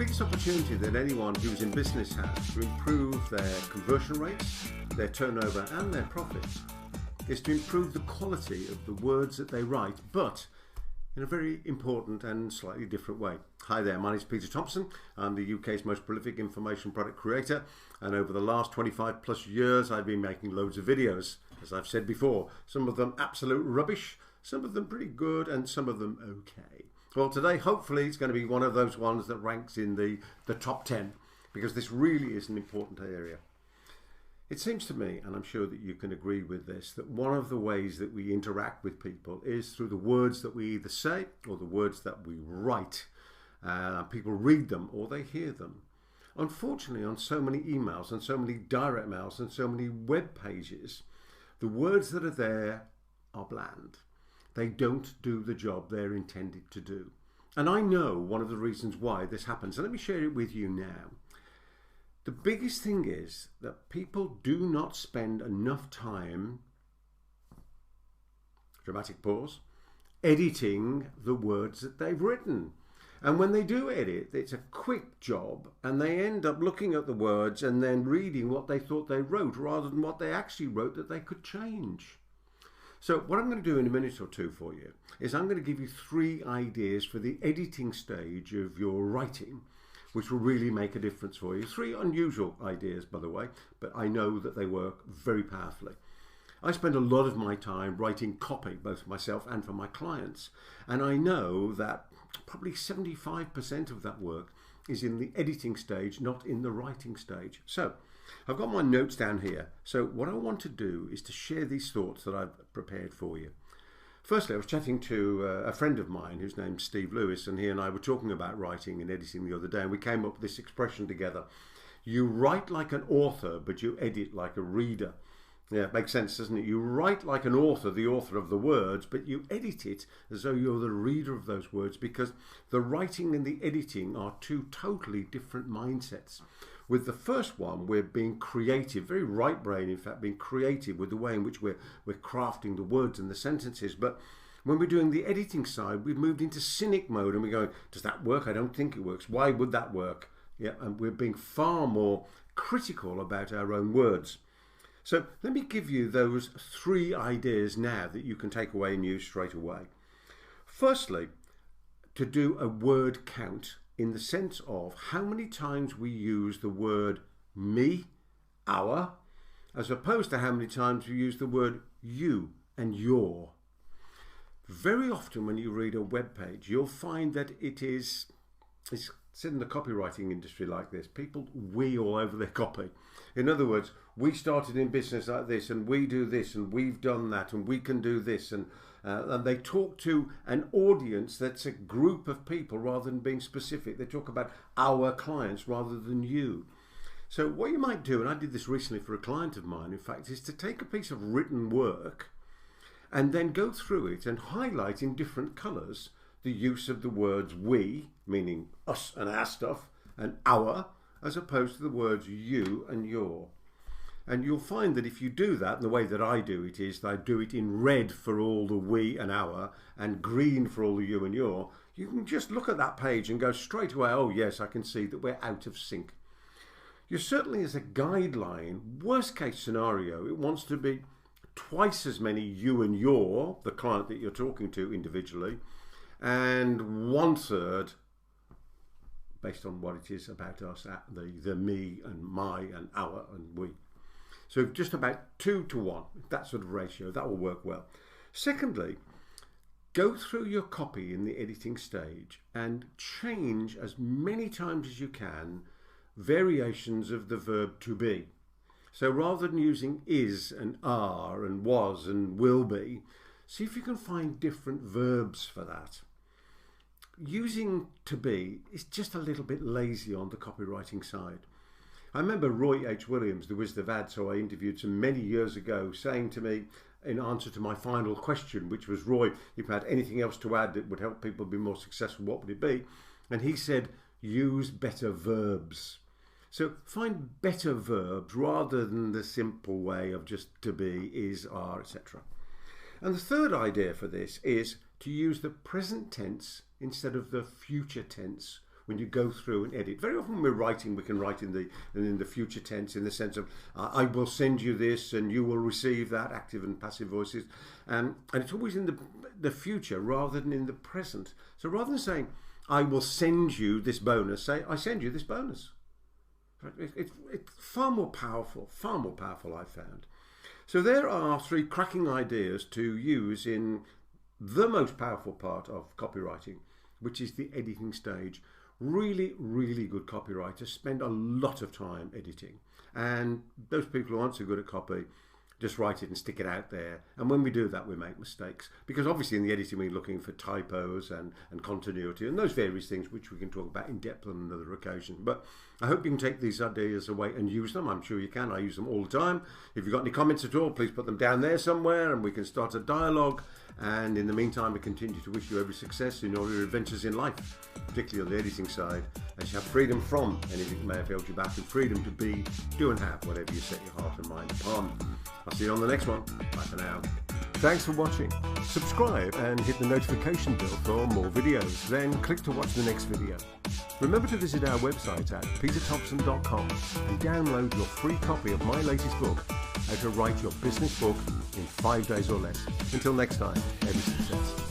biggest opportunity that anyone who's in business has to improve their conversion rates, their turnover and their profits is to improve the quality of the words that they write, but in a very important and slightly different way. Hi there, my name is Peter Thomson. I'm the UK's most prolific information product creator, and over the last 25 plus years I've been making loads of videos, as I've said before, some of them absolute rubbish, some of them pretty good, and some of them okay. Well, today hopefully it's going to be one of those ones that ranks in the top 10, because this really is an important area. It seems to me, and I'm sure that you can agree with this, that one of the ways that we interact with people is through the words that we either say or the words that we write. People read them or they hear them. Unfortunately, on so many emails and so many direct mails and so many web pages, the words that are there are bland. They don't do the job they're intended to do. And I know one of the reasons why this happens, and let me share it with you now. The biggest thing is that people do not spend enough time, dramatic pause, editing the words that they've written. And when they do edit, it's a quick job, and they end up looking at the words and then reading what they thought they wrote rather than what they actually wrote that they could change. So what I'm going to do in a minute or two for you is I'm going to give you 3 ideas for the editing stage of your writing, which will really make a difference for you. 3 unusual ideas, by the way, but I know that they work very powerfully. I spend a lot of my time writing copy, both for myself and for my clients, and I know that probably 75% of that work is in the editing stage, not in the writing stage. So I've got my notes down here. So what I want to do is to share these thoughts that I've prepared for you. Firstly, I was chatting to a friend of mine whose name's Steve Lewis, and he and I were talking about writing and editing the other day, and we came up with this expression together. You write like an author, but you edit like a reader. Yeah, it makes sense, doesn't it? You write like an author, the author of the words, but you edit it as though you're the reader of those words, because the writing and the editing are 2 totally different mindsets. With the first one, we're being creative, very right brain, in fact, being creative with the way in which we're crafting the words and the sentences. But when we're doing the editing side, we've moved into cynic mode and we're going, does that work? I don't think it works. Why would that work? Yeah, and we're being far more critical about our own words. So let me give you those 3 ideas now that you can take away and use straight away. Firstly, to do a word count, in the sense of how many times we use the word me, our, as opposed to how many times we use the word you and your. Very often when you read a web page, you'll find that it's in the copywriting industry like this. People we all over their copy. In other words, we started in business like this, and we do this, and we've done that, and we can do this, and they talk to an audience that's a group of people rather than being specific. They talk about our clients rather than you. So what you might do, and I did this recently for a client of mine, in fact, is to take a piece of written work and then go through it and highlight in different colours the use of the words we, meaning us and our stuff, and our, as opposed to the words you and your. And you'll find that if you do that, and the way that I do it is that I do it in red for all the we and our, and green for all the you and your, you can just look at that page and go straight away, oh yes, I can see that we're out of sync. You certainly, as a guideline, worst case scenario, it wants to be twice as many you and your, the client that you're talking to individually, and 1/3 based on what it is about us, the me and my and our and we. So just about 2 to 1, that sort of ratio, that will work well. Secondly, go through your copy in the editing stage and change as many times as you can variations of the verb to be. So rather than using is and are and was and will be, see if you can find different verbs for that. Using to be is just a little bit lazy on the copywriting side. I remember Roy H. Williams, the Wizard of Ads, who I interviewed some many years ago, saying to me in answer to my final question, which was, Roy, if you had anything else to add that would help people be more successful, what would it be? And he said, use better verbs. So find better verbs rather than the simple way of just to be, is, are, etc. And the third idea for this is to use the present tense instead of the future tense when you go through and edit. Very often when we're writing, we can write in the future tense, in the sense of I will send you this and you will receive that, active and passive voices. And it's always in the future rather than in the present. So rather than saying, I will send you this bonus, say, I send you this bonus. It's far more powerful, I've found. So there are 3 cracking ideas to use in the most powerful part of copywriting, which is the editing stage. Really, really good copywriters spend a lot of time editing. And those people who aren't so good at copy just write it and stick it out there. And when we do that, we make mistakes. Because obviously in the editing, we're looking for typos and continuity and those various things, which we can talk about in depth on another occasion. But I hope you can take these ideas away and use them. I'm sure you can. I use them all the time. If you've got any comments at all, please put them down there somewhere and we can start a dialogue. And in the meantime, I continue to wish you every success in all your adventures in life, particularly on the editing side, as you have freedom from anything that may have held you back and freedom to be, do and have whatever you set your heart and mind upon. I'll see you on the next one. Bye for now. Thanks for watching. Subscribe and hit the notification bell for more videos. Then click to watch the next video. Remember to visit our website at peterthomson.com and download your free copy of my latest book, How to Write Your Business Book in 5 days or less. Until next time, every success.